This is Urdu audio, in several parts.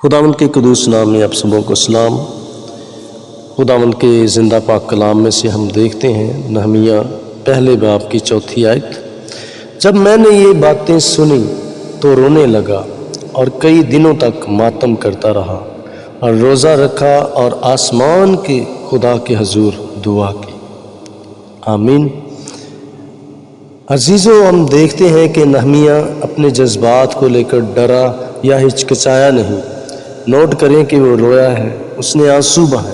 خداوند کے قدوس نام میں آپ سبوں کو سلام۔ خداوند کے زندہ پاک کلام میں سے ہم دیکھتے ہیں نہمیہ پہلے باب کی 4 آیت۔ جب میں نے یہ باتیں سنی تو رونے لگا اور کئی دنوں تک ماتم کرتا رہا اور روزہ رکھا اور آسمان کے خدا کے حضور دعا کی۔ آمین۔ عزیزو، ہم دیکھتے ہیں کہ نہمیہ اپنے جذبات کو لے کر ڈرا یا ہچکچایا نہیں۔ نوٹ کریں کہ وہ رویا ہے، اس نے آنسو بہائے،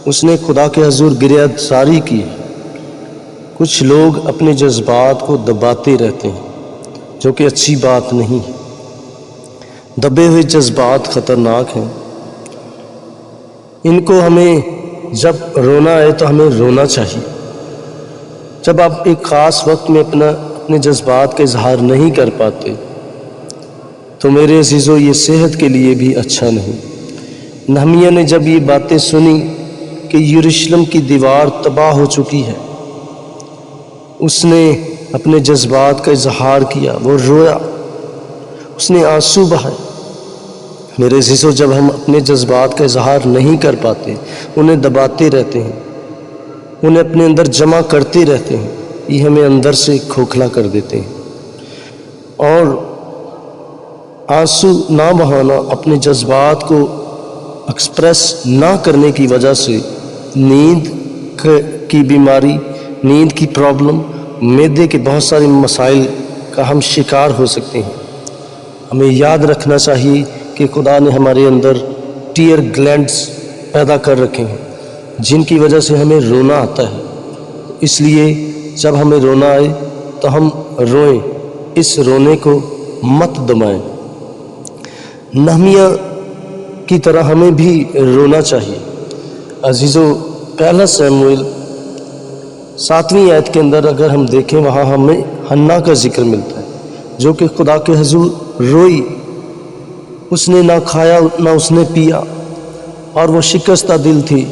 اس نے خدا کے حضور گریہ زاری کی۔ کچھ لوگ اپنے جذبات کو دباتے رہتے ہیں، جو کہ اچھی بات نہیں ہے۔ دبے ہوئے جذبات خطرناک ہیں۔ ان کو ہمیں جب رونا ہے تو ہمیں رونا چاہیے۔ جب آپ ایک خاص وقت میں اپنے جذبات کا اظہار نہیں کر پاتے تو میرے عزیزو یہ صحت کے لیے بھی اچھا نہیں۔ نہمیہ نے جب یہ باتیں سنی کہ یروشلم کی دیوار تباہ ہو چکی ہے، اس نے اپنے جذبات کا اظہار کیا، وہ رویا، اس نے آنسو بہائے۔ میرے عزیزو، جب ہم اپنے جذبات کا اظہار نہیں کر پاتے، انہیں دباتے رہتے ہیں، انہیں اپنے اندر جمع کرتے رہتے ہیں، یہ ہمیں اندر سے کھوکھلا کر دیتے ہیں۔ اور آنسو نہ بہانا، اپنے جذبات کو ایکسپریس نہ کرنے کی وجہ سے نیند کی بیماری، نیند کی پرابلم، معدے کے بہت سارے مسائل کا ہم شکار ہو سکتے ہیں۔ ہمیں یاد رکھنا چاہیے کہ خدا نے ہمارے اندر ٹیئر گلینڈز پیدا کر رکھے ہیں، جن کی وجہ سے ہمیں رونا آتا ہے۔ اس لیے جب ہمیں رونا آئے تو ہم روئیں، اس رونے کو مت دبائیں۔ نہمیہ کی طرح ہمیں بھی رونا چاہیے۔ عزیزو، پہلا سموئیل 7ویں آیت کے اندر اگر ہم دیکھیں، وہاں ہمیں حنا کا ذکر ملتا ہے، جو کہ خدا کے حضور روئی۔ اس نے نہ کھایا نہ اس نے پیا، اور وہ شکستہ دل تھی۔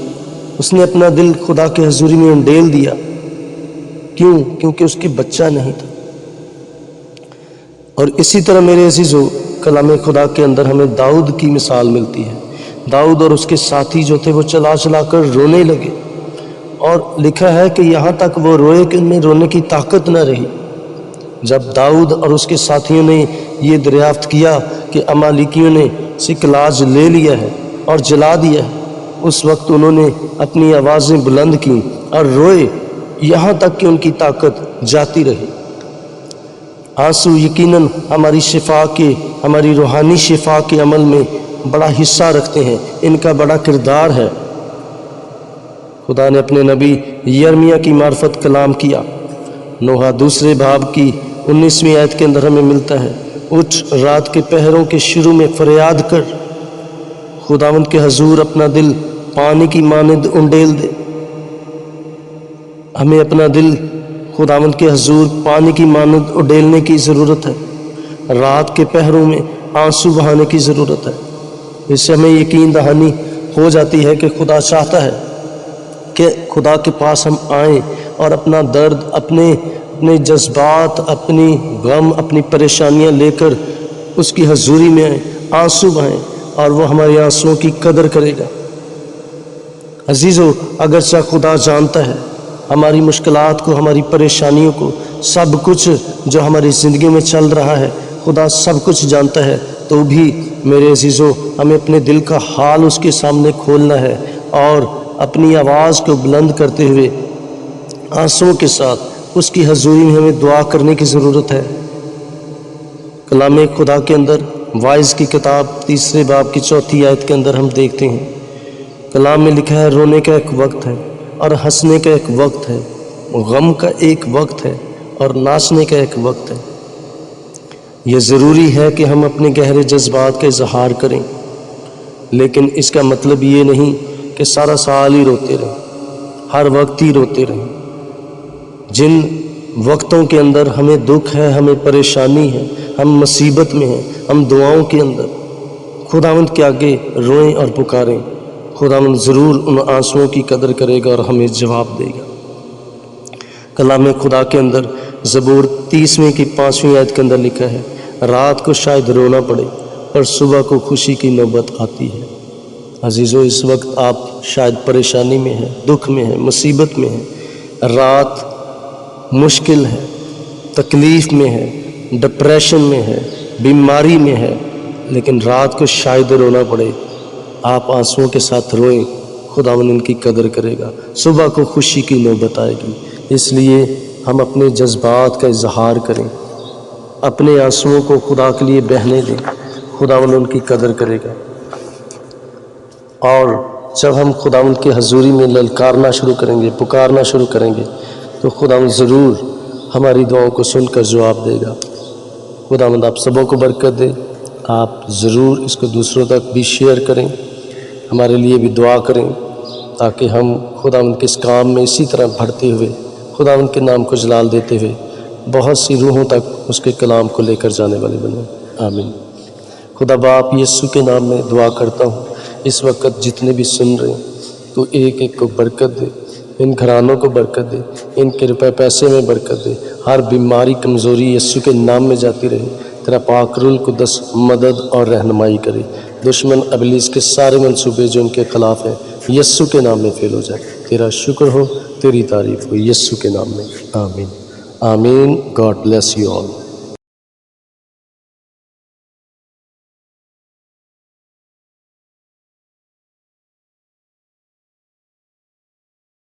اس نے اپنا دل خدا کے حضوری میں انڈیل دیا۔ کیوں؟ کیونکہ اس کی بچہ نہیں تھا۔ اور اسی طرح میرے عزیزو، کلام خدا کے اندر ہمیں داؤد کی مثال ملتی ہے۔ داؤد اور اس کے ساتھی جو تھے، وہ چلا چلا کر رونے لگے، اور لکھا ہے کہ یہاں تک وہ روئے کہ ان میں رونے کی طاقت نہ رہی۔ جب داؤد اور اس کے ساتھیوں نے یہ دریافت کیا کہ امالیکیوں نے سکلاج لے لیا ہے اور جلا دیا ہے، اس وقت انہوں نے اپنی آوازیں بلند کی اور روئے، یہاں تک کہ ان کی طاقت جاتی رہی۔ آنسو یقیناً ہماری شفا کے، ہماری روحانی شفا کے عمل میں بڑا حصہ رکھتے ہیں، ان کا بڑا کردار ہے۔ خدا نے اپنے نبی یرمیہ کی معرفت کلام کیا۔ نوحہ 2 باب کی 19ویں آیت کے اندر ہمیں ملتا ہے، اٹھ رات کے پہروں کے شروع میں فریاد کر، خداوند کے حضور اپنا دل پانی کی مانند انڈیل دے۔ ہمیں اپنا دل خداوند کے حضور پانی کی مانند اڈیلنے کی ضرورت ہے۔ رات کے پہروں میں آنسو بہانے کی ضرورت ہے۔ اس سے ہمیں یقین دہانی ہو جاتی ہے کہ خدا چاہتا ہے کہ خدا کے پاس ہم آئیں اور اپنا درد، اپنے جذبات، اپنی غم، اپنی پریشانیاں لے کر اس کی حضوری میں آئیں، آنسو بہائیں، اور وہ ہمارے آنسوؤں کی قدر کرے گا۔ عزیزو، اگرچہ خدا جانتا ہے ہماری مشکلات کو، ہماری پریشانیوں کو، سب کچھ جو ہماری زندگی میں چل رہا ہے، خدا سب کچھ جانتا ہے، تو بھی میرے عزیزو ہمیں اپنے دل کا حال اس کے سامنے کھولنا ہے، اور اپنی آواز کو بلند کرتے ہوئے آنسوؤں کے ساتھ اس کی حضوری میں ہمیں دعا کرنے کی ضرورت ہے۔ کلام خدا کے اندر وائز کی کتاب 3 باب کی 4 آیت کے اندر ہم دیکھتے ہیں، کلام میں لکھا ہے، رونے کا ایک وقت ہے اور ہنسنے کا ایک وقت ہے، غم کا ایک وقت ہے اور ناچنے کا ایک وقت ہے۔ یہ ضروری ہے کہ ہم اپنے گہرے جذبات کا اظہار کریں، لیکن اس کا مطلب یہ نہیں کہ سارا سال ہی روتے رہیں، ہر وقت ہی روتے رہیں۔ جن وقتوں کے اندر ہمیں دکھ ہے، ہمیں پریشانی ہے، ہم مصیبت میں ہیں، ہم دعاؤں کے اندر خداوند کے آگے روئیں اور پکاریں، خداوند ضرور ان آنسوؤں کی قدر کرے گا اور ہمیں جواب دے گا۔ کلام خدا کے اندر زبور 30 کی 5ویں آیت کے اندر لکھا ہے، رات کو شاید رونا پڑے اور صبح کو خوشی کی نوبت آتی ہے۔ عزیزو، اس وقت آپ شاید پریشانی میں ہیں، دکھ میں ہیں، مصیبت میں ہیں، رات مشکل ہے، تکلیف میں ہے، ڈپریشن میں ہے، بیماری میں ہے، لیکن رات کو شاید رونا پڑے، آپ آنسوؤں کے ساتھ روئیں، خداوند ان کی قدر کرے گا، صبح کو خوشی کی نوبت آئے گی۔ اس لیے ہم اپنے جذبات کا اظہار کریں، اپنے آنسوؤں کو خدا کے لیے بہنے دیں، خداوند ان کی قدر کرے گا۔ اور جب ہم خداوند کی حضوری میں للکارنا شروع کریں گے، پکارنا شروع کریں گے، تو خداوند ضرور ہماری دعاؤں کو سن کر جواب دے گا۔ خداوند آپ سبوں کو برکت دے۔ آپ ضرور اس کو دوسروں تک بھی شیئر کریں، ہمارے لیے بھی دعا کریں، تاکہ ہم خداوند کے اس کام میں اسی طرح بڑھتے ہوئے، خداوند کے نام کو جلال دیتے ہوئے بہت سی روحوں تک اس کے کلام کو لے کر جانے والے بنیں۔ آمین۔ خدا باپ یسوع کے نام میں دعا کرتا ہوں، اس وقت جتنے بھی سن رہے ہیں تو ایک ایک کو برکت دے، ان گھرانوں کو برکت دے، ان کے روپے پیسے میں برکت دے، ہر بیماری کمزوری یسوع کے نام میں جاتی رہے، تیرا پاک روح القدس مدد اور رہنمائی کرے، دشمن ابلیس کے سارے منصوبے جو ان کے خلاف ہیں یسوع کے نام میں فیل ہو جائے۔ تیرا شکر ہو، تیری تعریف ہو، یسوع کے نام میں، آمین آمین۔ God bless you all.